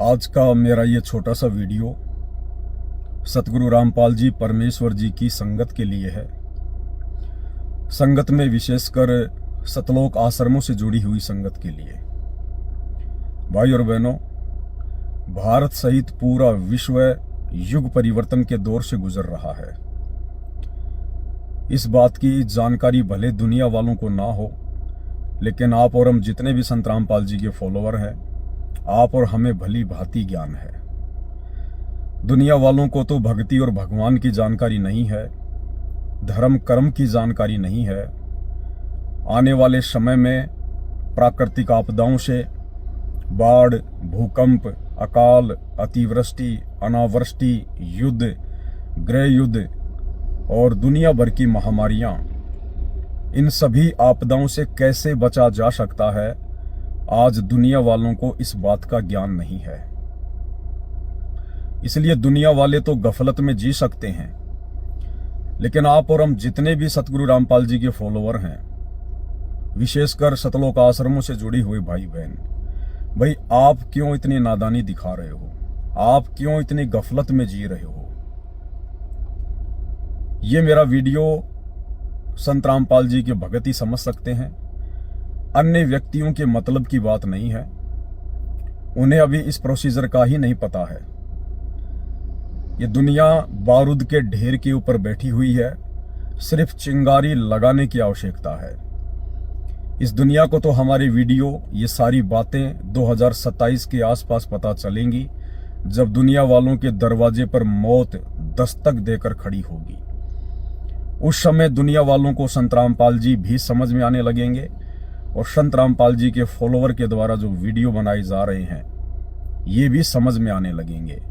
आज का मेरा ये छोटा सा वीडियो सतगुरु रामपाल जी परमेश्वर जी की संगत के लिए है। संगत में विशेषकर सतलोक आश्रमों से जुड़ी हुई संगत के लिए। भाई और बहनों, भारत सहित पूरा विश्व युग परिवर्तन के दौर से गुजर रहा है। इस बात की जानकारी भले दुनिया वालों को ना हो, लेकिन आप और हम जितने भी संत रामपाल जी के फॉलोअर हैं, आप और हमें भली भांति ज्ञान है। दुनिया वालों को तो भक्ति और भगवान की जानकारी नहीं है, धर्म कर्म की जानकारी नहीं है। आने वाले समय में प्राकृतिक आपदाओं से, बाढ़, भूकंप, अकाल, अतिवृष्टि, अनावृष्टि, युद्ध, गृह युद्ध और दुनिया भर की महामारियां, इन सभी आपदाओं से कैसे बचा जा सकता है, आज दुनिया वालों को इस बात का ज्ञान नहीं है। इसलिए दुनिया वाले तो गफलत में जी सकते हैं, लेकिन आप और हम जितने भी सतगुरु रामपाल जी के फॉलोअर हैं, विशेषकर सतलोक आश्रमों से जुड़ी हुई भाई बहन, भाई आप क्यों इतनी नादानी दिखा रहे हो? आप क्यों इतनी गफलत में जी रहे हो? ये मेरा वीडियो संत रामपाल जी के भगत ही समझ सकते हैं, अन्य व्यक्तियों के मतलब की बात नहीं है। उन्हें अभी इस प्रोसीजर का ही नहीं पता है। ये दुनिया बारूद के ढेर के ऊपर बैठी हुई है, सिर्फ चिंगारी लगाने की आवश्यकता है। इस दुनिया को तो हमारी वीडियो, ये सारी बातें 2027 के आसपास पता चलेंगी, जब दुनिया वालों के दरवाजे पर मौत दस्तक देकर खड़ी होगी। उस समय दुनिया वालों को संत रामपाल जी भी समझ में आने लगेंगे, और संत रामपाल जी के फॉलोअर के द्वारा जो वीडियो बनाए जा रहे हैं, ये भी समझ में आने लगेंगे।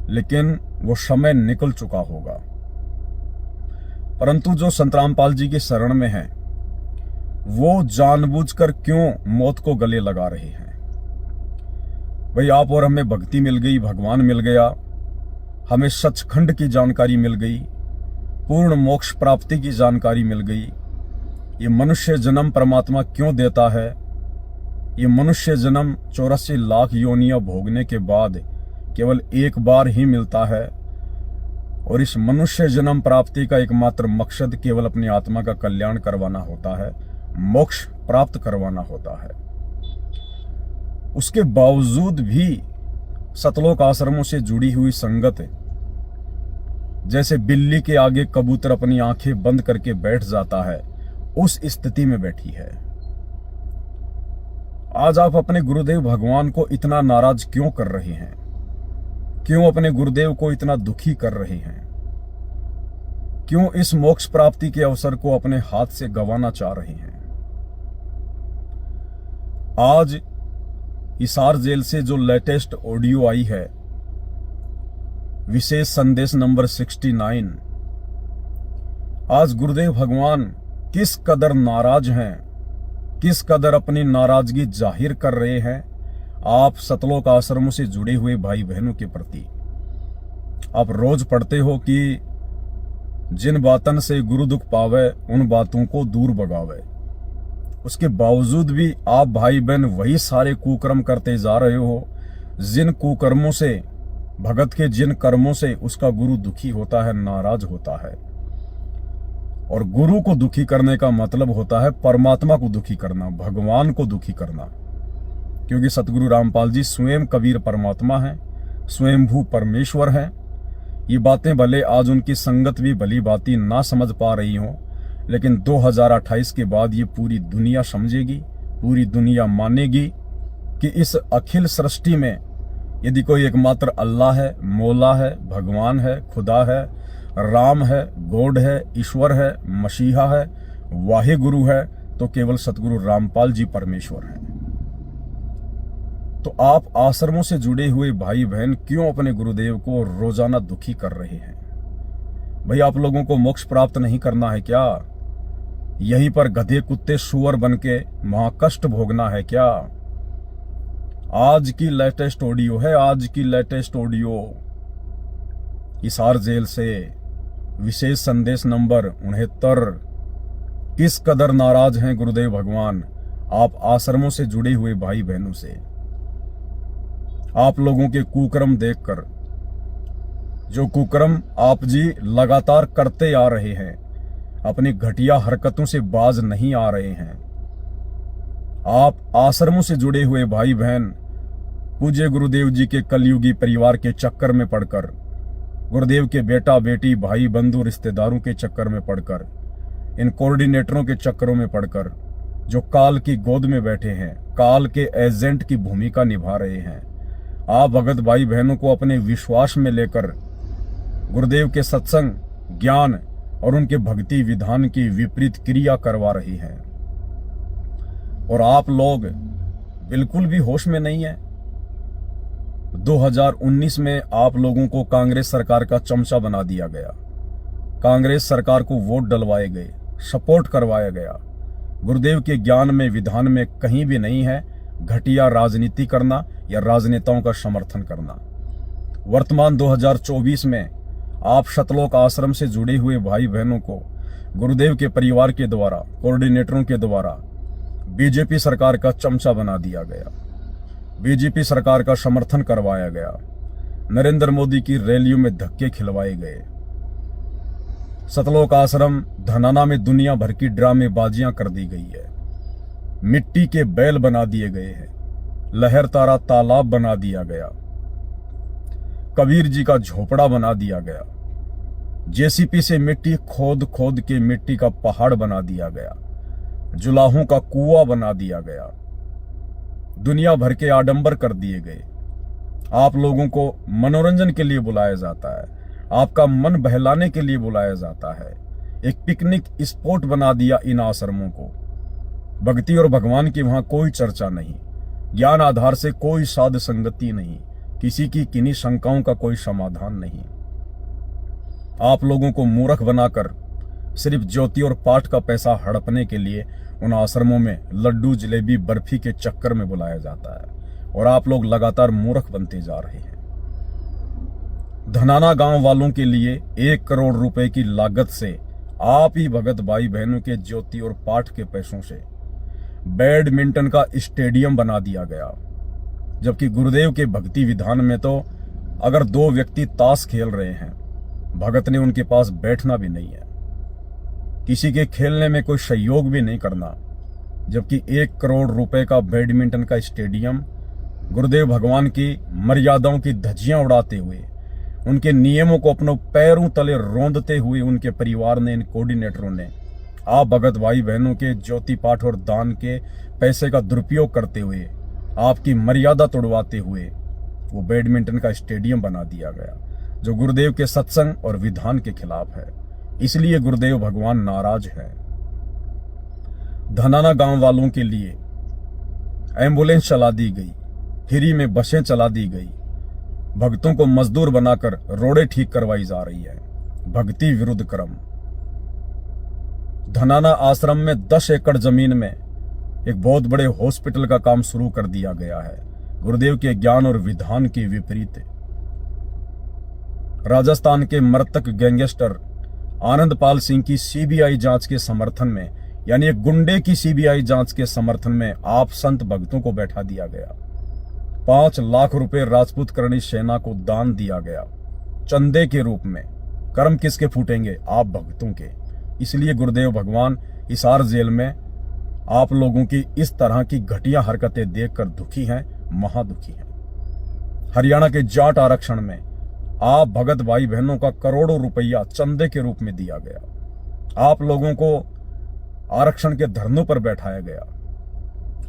लेकिन वो समय निकल चुका होगा। परंतु जो संत रामपाल जी के शरण में हैं, वो जानबूझकर क्यों मौत को गले लगा रहे हैं? भाई आप और हमें भक्ति मिल गई, भगवान मिल गया, हमें सचखंड की जानकारी मिल गई, पूर्ण मोक्ष प्राप्ति की जानकारी मिल गई। ये मनुष्य जन्म परमात्मा क्यों देता है? ये मनुष्य जन्म 84 लाख योनियां भोगने के बाद केवल एक बार ही मिलता है, और इस मनुष्य जन्म प्राप्ति का एकमात्र मकसद केवल अपनी आत्मा का कल्याण करवाना होता है, मोक्ष प्राप्त करवाना होता है। उसके बावजूद भी सतलोक आश्रमों से जुड़ी हुई संगत जैसे बिल्ली के आगे कबूतर अपनी आंखें बंद करके बैठ जाता है, उस स्थिति में बैठी है। आज आप अपने गुरुदेव भगवान को इतना नाराज क्यों कर रहे हैं? क्यों अपने गुरुदेव को इतना दुखी कर रहे हैं? क्यों इस मोक्ष प्राप्ति के अवसर को अपने हाथ से गंवाना चाह रहे हैं? आज हिसार जेल से जो लेटेस्ट ऑडियो आई है, विशेष संदेश नंबर 69, आज गुरुदेव भगवान किस कदर नाराज हैं, किस कदर अपनी नाराजगी जाहिर कर रहे हैं आप सतलोक आश्रमों से जुड़े हुए भाई बहनों के प्रति। आप रोज पढ़ते हो कि जिन बातन से गुरु दुख पावे, उन बातों को दूर भगावे। उसके बावजूद भी आप भाई बहन वही सारे कुकर्म करते जा रहे हो, जिन कुकर्मों से, भगत के जिन कर्मों से उसका गुरु दुखी होता है, नाराज होता है। और गुरु को दुखी करने का मतलब होता है परमात्मा को दुखी करना, भगवान को दुखी करना। क्योंकि सतगुरु रामपाल जी स्वयं कबीर परमात्मा हैं, स्वयंभू परमेश्वर हैं। ये बातें भले आज उनकी संगत भी भली भांति ना समझ पा रही हो, लेकिन 2028 के बाद ये पूरी दुनिया समझेगी, पूरी दुनिया मानेगी कि इस अखिल सृष्टि में यदि कोई एकमात्र अल्लाह है, मौला है, भगवान है, खुदा है, राम है, गॉड है, ईश्वर है, मसीहा है, वाहे गुरु है, तो केवल सतगुरु रामपाल जी परमेश्वर हैं। तो आप आश्रमों से जुड़े हुए भाई बहन क्यों अपने गुरुदेव को रोजाना दुखी कर रहे हैं? भाई आप लोगों को मोक्ष प्राप्त नहीं करना है क्या? यहीं पर गधे कुत्ते सुअर बन के महाकष्ट भोगना है क्या? आज की लेटेस्ट ऑडियो है, आज की लेटेस्ट ऑडियो हिसार जेल से, विशेष संदेश नंबर 69। किस कदर नाराज हैं गुरुदेव भगवान आप आश्रमों से जुड़े हुए भाई बहनों से। आप लोगों के कुकर्म देखकर, जो कुकर्म आप जी लगातार करते आ रहे हैं, अपनी घटिया हरकतों से बाज नहीं आ रहे हैं। आप आश्रमों से जुड़े हुए भाई बहन पूज्य गुरुदेव जी के कलयुगी परिवार के चक्कर में पड़कर, गुरुदेव के बेटा बेटी भाई बंधु रिश्तेदारों के चक्कर में पड़कर, इन कोऑर्डिनेटरों के चक्करों में पड़कर, जो काल की गोद में बैठे हैं, काल के एजेंट की भूमिका निभा रहे हैं, आप भगत भाई बहनों को अपने विश्वास में लेकर गुरुदेव के सत्संग, ज्ञान और उनके भक्ति विधान की विपरीत क्रिया करवा रही हैं। और आप लोग बिल्कुल भी होश में नहीं है। 2019 में आप लोगों को कांग्रेस सरकार का चमचा बना दिया गया, कांग्रेस सरकार को वोट डलवाए गए, सपोर्ट करवाया गया। गुरुदेव के ज्ञान में, विधान में कहीं भी नहीं है घटिया राजनीति करना या राजनेताओं का समर्थन करना। वर्तमान 2024 में आप सतलोक आश्रम से जुड़े हुए भाई बहनों को गुरुदेव के परिवार के द्वारा, कोऑर्डिनेटरों के द्वारा बीजेपी सरकार का चमचा बना दिया गया, बीजेपी सरकार का समर्थन करवाया गया, नरेंद्र मोदी की रैलियों में धक्के खिलवाए गए। सतलोक आश्रम धनाना में दुनिया भर की ड्रामेबाजियां कर दी गई है, मिट्टी के बैल बना दिए गए हैं, लहर तारा तालाब बना दिया गया, कबीर जी का झोपड़ा बना दिया गया, जेसीपी से मिट्टी खोद खोद के मिट्टी का पहाड़ बना दिया गया, जुलाहों का कुआं बना दिया गया, दुनिया भर के आडंबर कर दिए गए। आप लोगों को मनोरंजन के लिए बुलाया जाता है, आपका मन बहलाने के लिए बुलाया जाता है। एक पिकनिक स्पॉट बना दिया इन आश्रमों को। भक्ति और भगवान की वहां कोई चर्चा नहीं, ज्ञान आधार से कोई साध संगति नहीं, किसी की किन्हीं शंकाओं का कोई समाधान नहीं। आप लोगों को मूर्ख बनाकर सिर्फ ज्योति और पाठ का पैसा हड़पने के लिए उन आश्रमों में लड्डू जलेबी बर्फी के चक्कर में बुलाया जाता है और आप लोग लगातार मूर्ख बनते जा रहे हैं। धनाना गांव वालों के लिए 1 करोड़ रुपए की लागत से आप ही भगत भाई बहनों के ज्योति और पाठ के पैसों से बैडमिंटन का स्टेडियम बना दिया गया, जबकि गुरुदेव के भक्ति विधान में तो अगर 2 व्यक्ति ताश खेल रहे हैं, भगत ने उनके पास बैठना भी नहीं है, किसी के खेलने में कोई सहयोग भी नहीं करना। जबकि 1 करोड़ रुपए का बैडमिंटन का स्टेडियम गुरुदेव भगवान की मर्यादाओं की धज्जियां उड़ाते हुए, उनके नियमों को अपनों पैरों तले रौंदते हुए उनके परिवार ने, इन कोऑर्डिनेटरों ने आप भगत भाई बहनों के ज्योति पाठ और दान के पैसे का दुरुपयोग करते हुए, आपकी मर्यादा तोड़वाते हुए वो बैडमिंटन का स्टेडियम बना दिया गया, जो गुरुदेव के सत्संग और विधान के खिलाफ है। इसलिए गुरुदेव भगवान नाराज है। धनाना गांव वालों के लिए एम्बुलेंस चला दी गई, फ्री में बसें चला दी गई, भक्तों को मजदूर बनाकर रोडें ठीक करवाई जा रही है। भक्ति विरुद्ध कर्म। धनाना आश्रम में 10 एकड़ जमीन में एक बहुत बड़े हॉस्पिटल का काम शुरू कर दिया गया है, गुरुदेव के ज्ञान और विधान के विपरीत। राजस्थान के मृतक गैंगस्टर आनंदपाल सिंह की सीबीआई जांच के समर्थन में, यानी एक गुंडे की सीबीआई जांच के समर्थन में आप संत भक्तों को बैठा दिया गया। 5 लाख रुपए राजपूत करणी सेना को दान दिया गया चंदे के रूप में। कर्म किसके फूटेंगे? आप भक्तों के। इसलिए गुरुदेव भगवान हिसार जेल में आप लोगों की इस तरह की घटिया हरकतें देखकर दुखी हैं, महादुखी हैं। हरियाणा के जाट आरक्षण में आप भगत भाई बहनों का करोड़ों रुपया चंदे के रूप में दिया गया। आप लोगों को आरक्षण के धरनों पर बैठाया गया,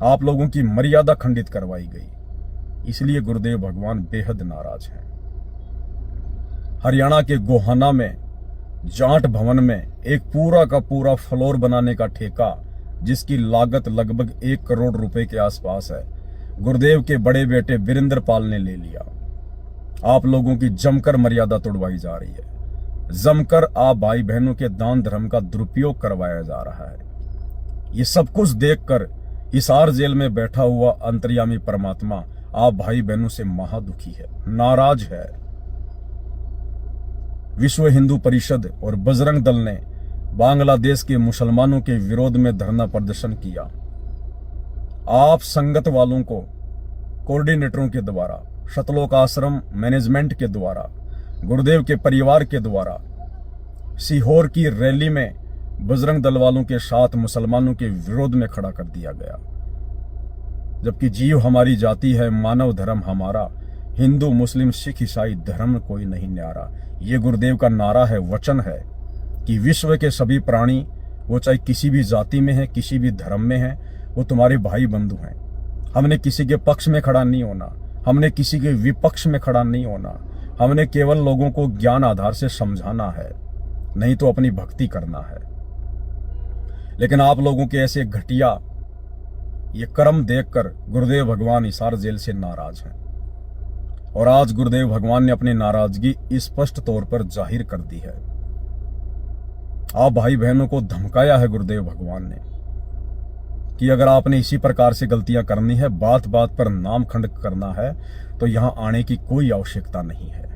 आप लोगों की मर्यादा खंडित करवाई गई। इसलिए गुरुदेव भगवान बेहद नाराज हैं। हरियाणा के गोहाना में जाट भवन में एक पूरा का पूरा फ्लोर बनाने का ठेका, जिसकी लागत लगभग 1 करोड़ रुपए के आसपास है, गुरुदेव के बड़े बेटे वीरेंद्र पाल ने ले लिया। आप लोगों की जमकर मर्यादा तोड़वाई जा रही है, जमकर आप भाई बहनों के दान धर्म का दुरुपयोग करवाया जा रहा है। ये सब कुछ देखकर हिसार जेल में बैठा हुआ अंतर्यामी परमात्मा आप भाई बहनों से महादुखी है, नाराज है। विश्व हिंदू परिषद और बजरंग दल ने बांग्लादेश के मुसलमानों के विरोध में धरना प्रदर्शन किया। आप संगत वालों को कोऑर्डिनेटरों के द्वारा शतलोक आश्रम मैनेजमेंट के द्वारा, गुरुदेव के परिवार के द्वारा सीहोर की रैली में बजरंग दल वालों के साथ मुसलमानों के विरोध में खड़ा कर दिया गया। जबकि जीव हमारी जाति है, मानव धर्म हमारा, हिंदू मुस्लिम सिख ईसाई धर्म कोई नहीं न्यारा। ये गुरुदेव का नारा है, वचन है कि विश्व के सभी प्राणी, वो चाहे किसी भी जाति में है, किसी भी धर्म में है, वो तुम्हारे भाई बंधु हैं। हमने किसी के पक्ष में खड़ा नहीं होना, हमने किसी के विपक्ष में खड़ा नहीं होना। हमने केवल लोगों को ज्ञान आधार से समझाना है, नहीं तो अपनी भक्ति करना है। लेकिन आप लोगों के ऐसे घटिया ये कर्म देखकर गुरुदेव भगवान हिसार जेल से नाराज हैं। और आज गुरुदेव भगवान ने अपनी नाराजगी स्पष्ट तौर पर जाहिर कर दी है। आप भाई बहनों को धमकाया है गुरुदेव भगवान ने कि अगर आपने इसी प्रकार से गलतियां करनी है, बात बात पर नाम खंड करना है, तो यहां आने की कोई आवश्यकता नहीं है।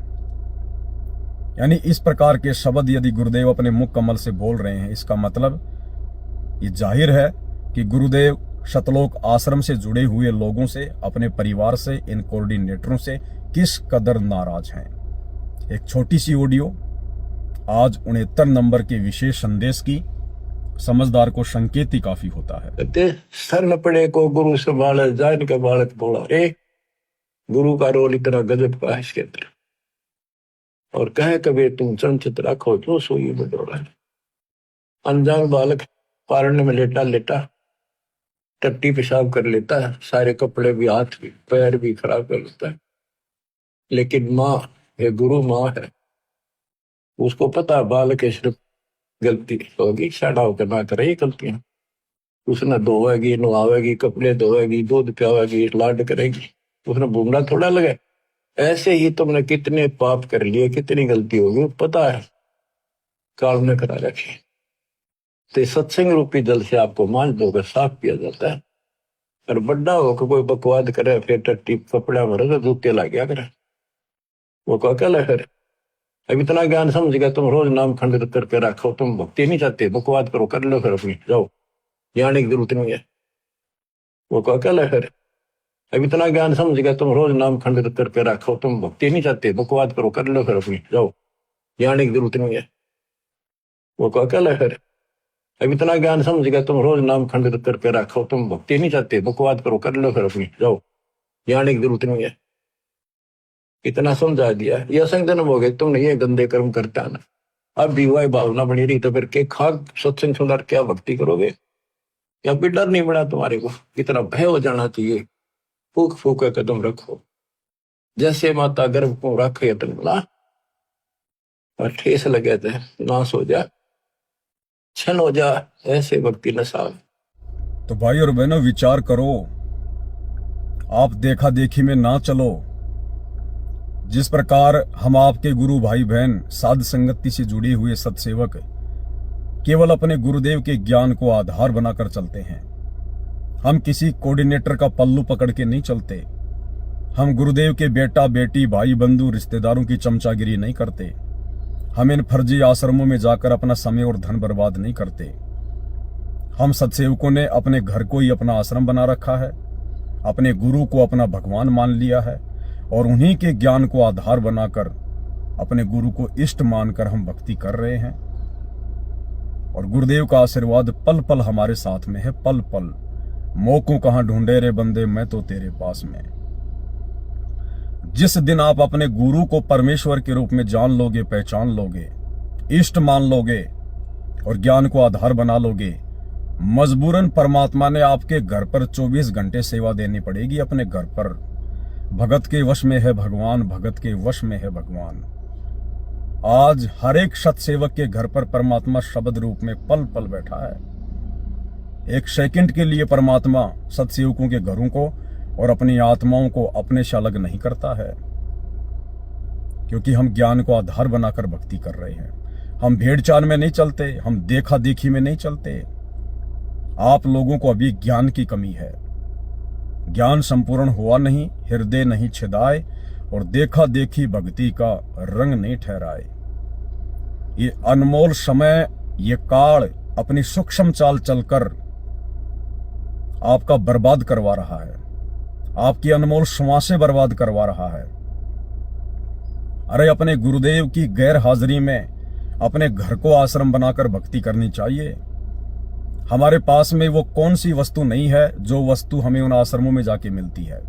यानी इस प्रकार के शब्द यदि गुरुदेव अपने मुख कमल से बोल रहे हैं, इसका मतलब ये जाहिर है कि गुरुदेव शतलोक आश्रम से जुड़े हुए लोगों से, अपने परिवार से, इन कोऑर्डिनेटरों से किस कदर नाराज हैं। एक छोटी सी ऑडियो आज 69 नंबर के विशेष संदेश की समझदार को संकेत ही काफी होता है। शरण पड़े को गुरु संभाले, जान के बालक बोला। गुरु का रोल इतना गजब का है इसके अंदर। और कहे कभी तुम चंचित रखो जो सोई बडोरा। अनजान बालक पारने में लेटा लेटा टट्टी पेशाब कर लेता है, सारे कपड़े भी, हाथ भी, पैर भी खराब कर लेता है। लेकिन माँ है, गुरु माँ है, उसको पता बालक है सिर्फ गलती होगी, शाड़ा होकर ना करे गलतियां। उसने धोएगी, नहावेगी, कपड़े धोएगी, दूध पियावेगी, लाड करेगी, उसने भूमना थोड़ा लगे। ऐसे ही तुमने कितने पाप कर लिए, कितनी गलती होगी पता है, काल ने करा रखी। तो सत्संग रूपी जल से आपको मांझ धोकर साफ किया जाता है। और बड्डा होकर कोई बकवाद करे, फिर टट्टी कपड़ा भरे तो जूते ला गया करे, वो क्या फिर। अब इतना ज्ञान समझ गया, तुम रोज नाम खंडित करके रखो। तुम भक्ति नहीं चाहते, बकवाद करो, कर लो फिर अपनी, जाओ, जाने की जरूरत नहीं है। वो क्या फिर। अब इतना ज्ञान समझ गया, तुम रोज नाम खंडित करके रखो। तुम भक्ति नहीं चाहते, बकवाद करो, कर लो फिर अपनी, जाओ, जाने की जरूरत नहीं है। वो क्या फिर। अब इतना ज्ञान समझ गया, तुम रोज नाम खंडित करके रखो। तुम भक्ति नहीं चाहते, बकवाद करो, कर लो फिर अपनी, जाओ, जाने की जरूरत नहीं है। इतना समझा दिया। ये असंग जन्म हो गए, तुमने ये गंदे कर्म करता ना। अब भी वही भावना बनी रही तो फिर के खाक सत्संग सुनकर क्या भक्ति करोगे? क्या भी डर नहीं बना तुम्हारे को? इतना भय हो जाना चाहिए। फूक फूक के कदम रखो, जैसे माता गर्भ को रखे तला और ठेस लगे थे नाश हो जा, छन हो जा, ऐसे भक्ति नशा। तो भाई और बहनों विचार करो, आप देखा देखी में ना चलो। जिस प्रकार हम आपके गुरु भाई बहन साध संगति से जुड़े हुए सत्सेवक केवल अपने गुरुदेव के ज्ञान को आधार बनाकर चलते हैं। हम किसी कोऑर्डिनेटर का पल्लू पकड़ के नहीं चलते। हम गुरुदेव के बेटा बेटी भाई बंधु रिश्तेदारों की चमचागिरी नहीं करते। हम इन फर्जी आश्रमों में जाकर अपना समय और धन बर्बाद नहीं करते। हम सत्सेवकों ने अपने घर को ही अपना आश्रम बना रखा है, अपने गुरु को अपना भगवान मान लिया है और उन्हीं के ज्ञान को आधार बनाकर अपने गुरु को इष्ट मानकर हम भक्ति कर रहे हैं। और गुरुदेव का आशीर्वाद पल पल हमारे साथ में है, पल पल। मौकों कहां ढूंढे रे बंदे, मैं तो तेरे पास में। जिस दिन आप अपने गुरु को परमेश्वर के रूप में जान लोगे, पहचान लोगे, इष्ट मान लोगे और ज्ञान को आधार बना लोगे, मजबूरन परमात्मा ने आपके घर पर 24 घंटे सेवा देनी पड़ेगी। अपने घर पर भगत के वश में है भगवान, भगत के वश में है भगवान। आज हर एक सत्सेवक के घर पर परमात्मा शब्द रूप में पल पल बैठा है। एक सेकंड के लिए परमात्मा सत्सेवकों के घरों को और अपनी आत्माओं को अपने से अलग नहीं करता है, क्योंकि हम ज्ञान को आधार बनाकर भक्ति कर रहे हैं। हम भेड़ चाल में नहीं चलते, हम देखा देखी में नहीं चलते। आप लोगों को अभी ज्ञान की कमी है। ज्ञान संपूर्ण हुआ नहीं, हृदय नहीं छिदाए और देखा देखी भक्ति का रंग नहीं ठहराए। ये अनमोल समय, ये काल अपनी सूक्ष्म चाल चलकर आपका बर्बाद करवा रहा है। आपकी अनमोल श्वासें बर्बाद करवा रहा है। अरे अपने गुरुदेव की गैर हाजिरी में अपने घर को आश्रम बनाकर भक्ति करनी चाहिए। हमारे पास में वो कौन सी वस्तु नहीं है जो वस्तु हमें उन आश्रमों में जाके मिलती है।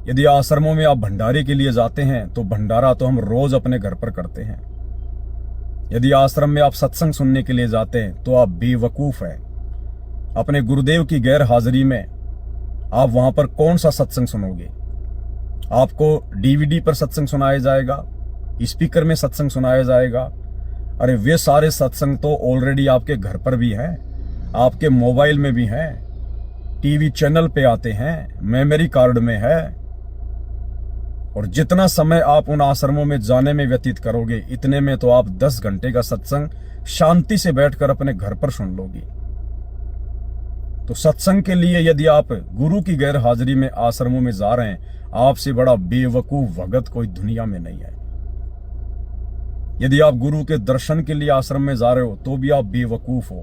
यदि आश्रमों में आप भंडारे के लिए जाते हैं तो भंडारा तो हम रोज अपने घर पर करते हैं। यदि आश्रम में आप सत्संग सुनने के लिए जाते हैं तो आप बेवकूफ हैं। अपने गुरुदेव की गैर हाजिरी में आप वहां पर कौन सा सत्संग सुनोगे? आपको डीवीडी पर सत्संग सुनाया जाएगा, स्पीकर में सत्संग सुनाया जाएगा। अरे वे सारे सत्संग तो ऑलरेडी आपके घर पर भी हैं, आपके मोबाइल में भी हैं, टीवी चैनल पे आते हैं, मेमोरी कार्ड में है। और जितना समय आप उन आश्रमों में जाने में व्यतीत करोगे, इतने में तो आप 10 घंटे का सत्संग शांति से बैठकर अपने घर पर सुन लोगे। तो सत्संग के लिए यदि आप गुरु की गैर हाजिरी में आश्रमों में जा रहे हैं, आपसे बड़ा बेवकूफ भगत कोई दुनिया में नहीं है। यदि आप गुरु के दर्शन के लिए आश्रम में जा रहे हो तो भी आप बेवकूफ हो,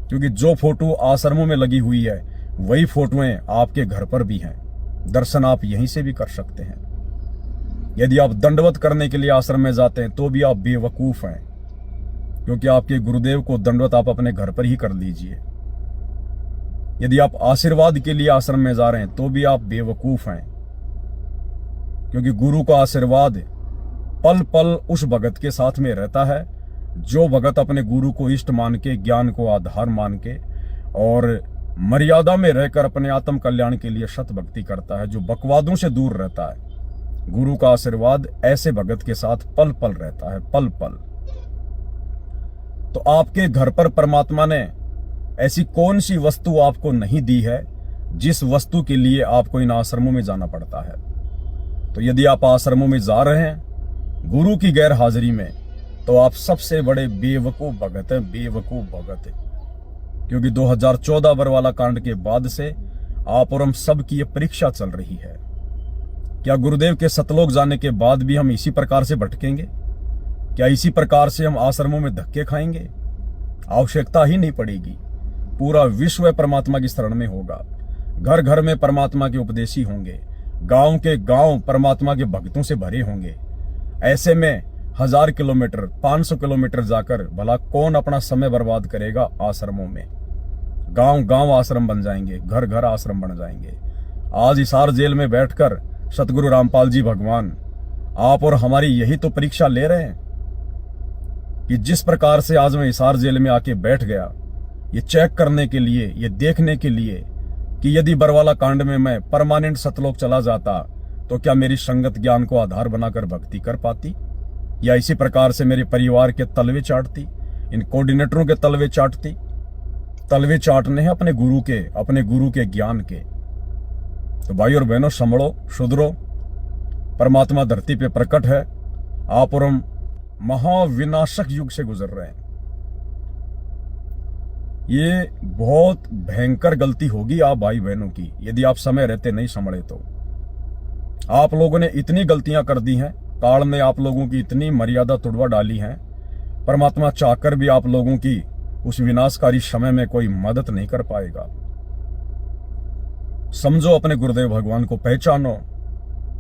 क्योंकि जो फोटो आश्रमों में लगी हुई है वही फोटोएं आपके घर पर भी हैं। दर्शन आप यहीं से भी कर सकते हैं। यदि आप दंडवत करने के लिए आश्रम में जाते हैं तो भी आप बेवकूफ हैं, क्योंकि आपके गुरुदेव को दंडवत आप अपने घर पर ही कर लीजिए। यदि आप आशीर्वाद के लिए आश्रम में जा रहे हैं तो भी आप बेवकूफ हैं, क्योंकि गुरु का आशीर्वाद पल पल उस भगत के साथ में रहता है जो भगत अपने गुरु को इष्ट मान के, ज्ञान को आधार मान के और मर्यादा में रहकर अपने आत्म कल्याण के लिए सत भक्ति करता है, जो बकवादों से दूर रहता है। गुरु का आशीर्वाद ऐसे भगत के साथ पल पल रहता है, पल पल। तो आपके घर पर परमात्मा ने ऐसी कौन सी वस्तु आपको नहीं दी है जिस वस्तु के लिए आपको इन आश्रमों में जाना पड़ता है? तो यदि आप आश्रमों में जा रहे हैं गुरु की गैर हाजिरी में, तो आप सबसे बड़े बेवकूफ भगत हैं, बेवकूफ भगत है। क्योंकि 2014 बरवाला कांड के बाद से आप और हम सब की ये परीक्षा चल रही है। क्या गुरुदेव के सतलोक जाने के बाद भी हम इसी प्रकार से भटकेंगे? क्या इसी प्रकार से हम आश्रमों में धक्के खाएंगे? आवश्यकता ही नहीं पड़ेगी। पूरा विश्व परमात्मा की शरण में होगा। घर घर में परमात्मा के उपदेशी होंगे, गांव के गांव परमात्मा के भक्तों से भरे होंगे। ऐसे में 1000 किलोमीटर 500 किलोमीटर जाकर भला कौन अपना समय बर्बाद करेगा आश्रमों में? गांव गांव आश्रम बन जाएंगे, घर घर आश्रम बन जाएंगे। आज हिसार जेल में बैठकर सतगुरु रामपाल जी भगवान आप और हमारी यही तो परीक्षा ले रहे हैं कि जिस प्रकार से आज मैं हिसार जेल में आके बैठ गया, ये चेक करने के लिए, ये देखने के लिए कि यदि बरवाला कांड में मैं परमानेंट सतलोक चला जाता तो क्या मेरी संगत ज्ञान को आधार बनाकर भक्ति कर पाती, या इसी प्रकार से मेरे परिवार के तलवे चाटती, इन कोऑर्डिनेटरों के तलवे चाटती। तलवे चाटने हैं अपने गुरु के ज्ञान के। तो भाई और बहनों, संभलो, सुधरो। परमात्मा धरती पे प्रकट है। आप और हम महाविनाशक युग से गुजर रहे हैं। ये बहुत भयंकर गलती होगी आप भाई बहनों की यदि आप समय रहते नहीं संभले तो। आप लोगों ने इतनी गलतियां कर दी हैं, काल ने आप लोगों की इतनी मर्यादा तुड़वा डाली है, परमात्मा चाहकर भी आप लोगों की उस विनाशकारी समय में कोई मदद नहीं कर पाएगा। समझो, अपने गुरुदेव भगवान को पहचानो।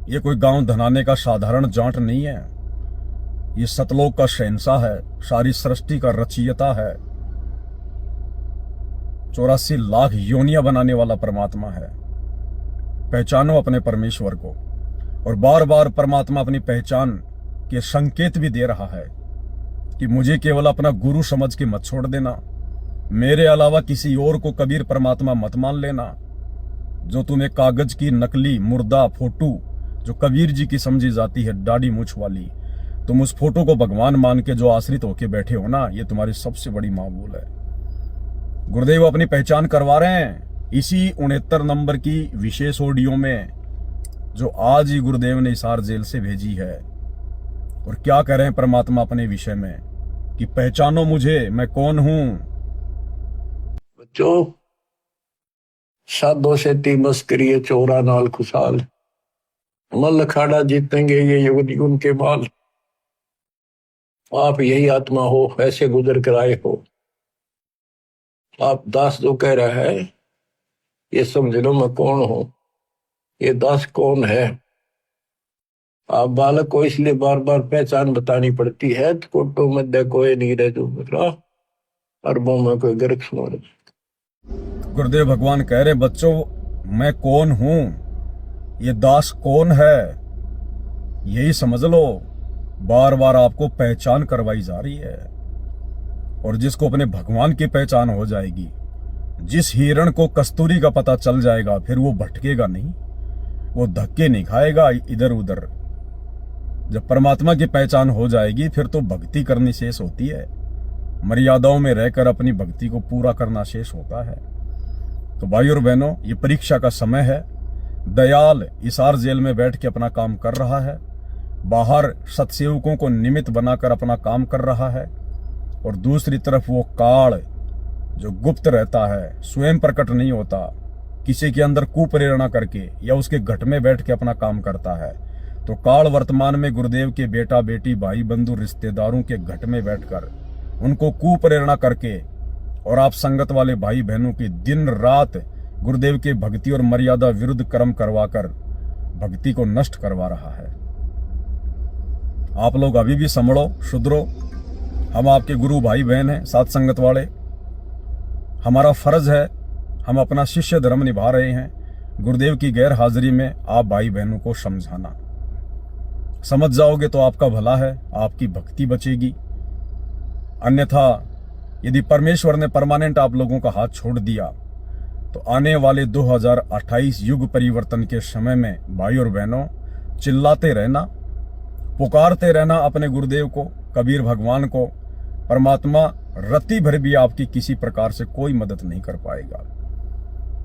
ये कोई गांव धनाने का साधारण जाट नहीं है, ये सतलोक का शहंशाह है, सारी सृष्टि का रचयिता है, 84 लाख योनियां बनाने वाला परमात्मा है। पहचानो अपने परमेश्वर को। और बार बार परमात्मा अपनी पहचान के संकेत भी दे रहा है कि मुझे केवल अपना गुरु समझ के मत छोड़ देना, मेरे अलावा किसी और को कबीर परमात्मा मत मान लेना। जो तुम्हें कागज की नकली मुर्दा फोटो जो कबीर जी की समझी जाती है, दाढ़ी मूछ वाली, तुम उस फोटो को भगवान मान के जो आश्रित होके बैठे हो ना, ये तुम्हारी सबसे बड़ी मामूल है। गुरुदेव अपनी पहचान करवा रहे हैं इसी 69 नंबर की विशेष ऑडियो में, जो आज ही गुरुदेव ने हिसार जेल से भेजी है। और क्या कह रहे हैं परमात्मा अपने विषय में कि पहचानो मुझे, मैं कौन हूं। बच्चों, साधो से ती मस्करी चोरा नाल खुशाल, मल अखाड़ा जीतेंगे ये युग युग के बाल। आप यही आत्मा हो, ऐसे गुजर कर आए हो। आप दास जो कह रहा है ये समझ लो मैं कौन हूं, ये दास कौन है। आप बालक को इसलिए बार बार पहचान बतानी पड़ती है, तो कोटो मध्य कोई नहीं रह जो मेरा, अरबों में कोई गर्क सुनो। गुरुदेव भगवान कह रहे बच्चों, मैं कौन हूं, ये दास कौन है, यही समझ लो। बार बार आपको पहचान करवाई जा रही है। और जिसको अपने भगवान की पहचान हो जाएगी, जिस हिरण को कस्तूरी का पता चल जाएगा, फिर वो भटकेगा नहीं, वो धक्के नहीं खाएगा इधर उधर। जब परमात्मा की पहचान हो जाएगी, फिर तो भक्ति करनी शेष होती है। मर्यादाओं में रहकर अपनी भक्ति को पूरा करना शेष होता है। तो भाई और बहनों, ये परीक्षा का समय है। दयाल इसार जेल में बैठ के अपना काम कर रहा है, बाहर सत्सेवकों को निमित्त बनाकर अपना काम कर रहा है, और दूसरी तरफ वो काल जो गुप्त रहता है, स्वयं प्रकट नहीं होता, किसी के अंदर कुप्रेरणा करके या उसके घट में बैठ के अपना काम करता है। तो काल वर्तमान में गुरुदेव के बेटा बेटी भाई बंधु रिश्तेदारों के घट में बैठकर उनको कुप्रेरणा करके और आप संगत वाले भाई बहनों की दिन रात गुरुदेव के भक्ति और मर्यादा विरुद्ध कर्म करवाकर भक्ति को नष्ट करवा रहा है। आप लोग अभी भी संभलो, सुधरो। हम आपके गुरु भाई बहन हैं, साथ संगत वाले। हमारा फर्ज है, हम अपना शिष्य धर्म निभा रहे हैं। गुरुदेव की गैर हाजिरी में आप भाई बहनों को समझाना, समझ जाओगे तो आपका भला है, आपकी भक्ति बचेगी। अन्यथा यदि परमेश्वर ने परमानेंट आप लोगों का हाथ छोड़ दिया, तो आने वाले 2028 युग परिवर्तन के समय में भाई और बहनों, चिल्लाते रहना, पुकारते रहना अपने गुरुदेव को, कबीर भगवान को। परमात्मा रत्ती भर भी आपकी किसी प्रकार से कोई मदद नहीं कर पाएगा।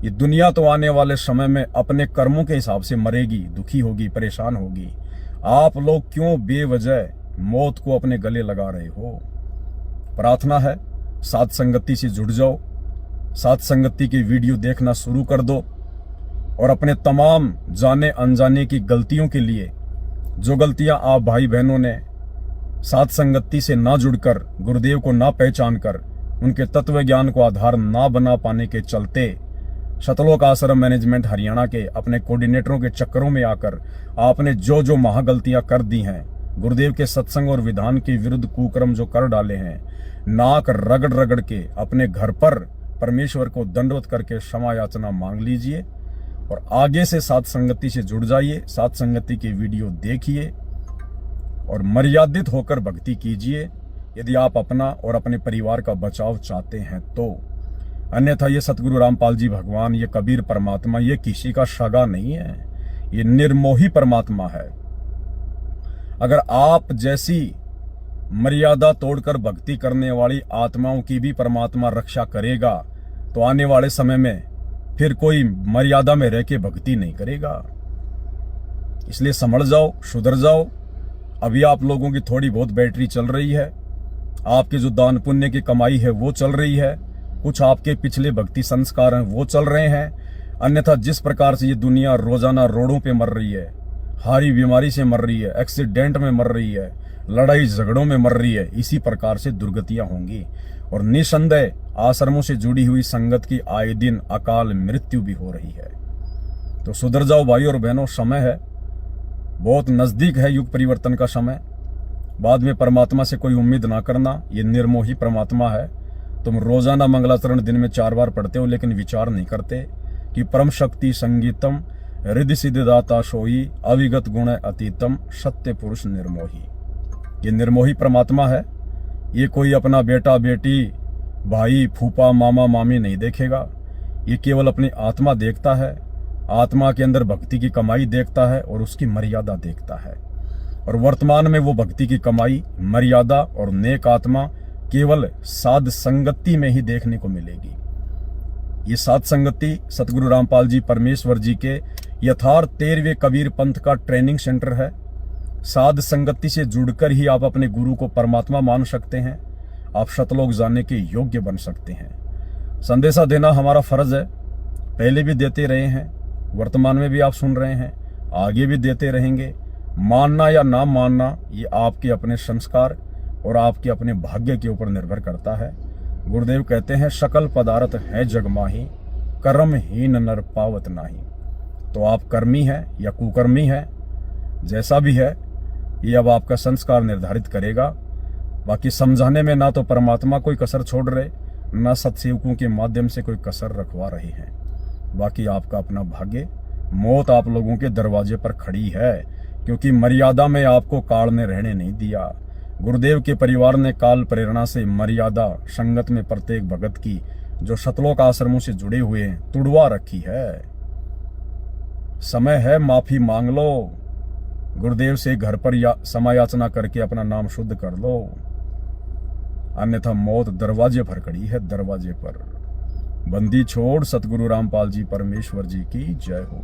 ये दुनिया तो आने वाले समय में अपने कर्मों के हिसाब से मरेगी, दुखी होगी, परेशान होगी। आप लोग क्यों बेवजह मौत को अपने गले लगा रहे हो? प्रार्थना है, साथ संगति से जुड़ जाओ, साथ संगति की वीडियो देखना शुरू कर दो, और अपने तमाम जाने अनजाने की गलतियों के लिए, जो गलतियां आप भाई बहनों ने साथ संगति से ना जुड़कर, गुरुदेव को ना पहचान कर, उनके तत्व ज्ञान को आधार ना बना पाने के चलते शतलोक आश्रम मैनेजमेंट हरियाणा के अपने कोऑर्डिनेटरों के चक्करों में आकर आपने जो जो महागलतियां कर दी हैं, गुरुदेव के सत्संग और विधान के विरुद्ध कुकर्म जो कर डाले हैं, नाक रगड़ रगड़ के अपने घर पर परमेश्वर को दंडवत करके क्षमा याचना मांग लीजिए, और आगे से साथ संगति से जुड़ जाइए, साथ संगति की वीडियो देखिए और मर्यादित होकर भक्ति कीजिए, यदि आप अपना और अपने परिवार का बचाव चाहते हैं तो। अन्यथा ये सतगुरु रामपाल जी भगवान, ये कबीर परमात्मा, ये किसी का सगा नहीं है, ये निर्मोही परमात्मा है। अगर आप जैसी मर्यादा तोड़कर भक्ति करने वाली आत्माओं की भी परमात्मा रक्षा करेगा, तो आने वाले समय में फिर कोई मर्यादा में रह के भक्ति नहीं करेगा। इसलिए संभल जाओ, सुधर जाओ। अभी आप लोगों की थोड़ी बहुत बैटरी चल रही है, आपके जो दान पुण्य की कमाई है वो चल रही है, कुछ आपके पिछले भक्ति संस्कार हैं वो चल रहे हैं। अन्यथा जिस प्रकार से ये दुनिया रोजाना रोडों पे मर रही है, हारी बीमारी से मर रही है, एक्सीडेंट में मर रही है, लड़ाई झगड़ों में मर रही है, इसी प्रकार से दुर्गतियां होंगी। और निसंदेह आश्रमों से जुड़ी हुई संगत की आए दिन अकाल मृत्यु भी हो रही है। तो सुधर जाओ भाई और बहनों, समय है, बहुत नजदीक है युग परिवर्तन का समय। बाद में परमात्मा से कोई उम्मीद ना करना, ये निर्मोही परमात्मा है। तुम रोजाना मंगलाचरण दिन में 4 बार पढ़ते हो, लेकिन विचार नहीं करते कि परम शक्ति संगीतम रिद्धि सिद्धिदाता सोई, अविगत गुण अतीतम, सत्य पुरुष निर्मोही। ये निर्मोही परमात्मा है। ये कोई अपना बेटा बेटी, भाई फूफा मामा मामी नहीं देखेगा, ये केवल अपनी आत्मा देखता है, आत्मा के अंदर भक्ति की कमाई देखता है और उसकी मर्यादा देखता है। और वर्तमान में वो भक्ति की कमाई, मर्यादा और नेक आत्मा केवल साध संगति में ही देखने को मिलेगी। ये साध संगति सतगुरु रामपाल जी परमेश्वर जी के यथार्थ 13वें कबीर पंथ का ट्रेनिंग सेंटर है। साध संगति से जुड़कर ही आप अपने गुरु को परमात्मा मान सकते हैं, आप शतलोक जानने के योग्य बन सकते हैं। संदेशा देना हमारा फर्ज है, पहले भी देते रहे हैं, वर्तमान में भी आप सुन रहे हैं, आगे भी देते रहेंगे। मानना या ना मानना ये आपके अपने संस्कार और आपके अपने भाग्य के ऊपर निर्भर करता है। गुरुदेव कहते हैं सकल पदार्थ है जग माही, कर्महीन नर पावत नाही। तो आप कर्मी हैं या कुकर्मी हैं, जैसा भी है ये अब आपका संस्कार निर्धारित करेगा। बाकी समझाने में ना तो परमात्मा कोई कसर छोड़ रहे, ना सत्सेवकों के माध्यम से कोई कसर रखवा रहे हैं। बाकी आपका अपना भाग्य, मौत आप लोगों के दरवाजे पर खड़ी है, क्योंकि मर्यादा में आपको काल ने रहने नहीं दिया। गुरुदेव के परिवार ने काल प्रेरणा से मर्यादा संगत में प्रत्येक भगत की जो सतलोक आश्रमों से जुड़े हुए हैं तुड़वा रखी है। समय है, माफी मांग लो, गुरुदेव से घर पर समायाचना करके अपना नाम शुद्ध कर लो, अन्यथा मौत दरवाजे पर खड़ी है, दरवाजे पर। बंदी छोड़ सतगुरु रामपाल जी परमेश्वर जी की जय हो।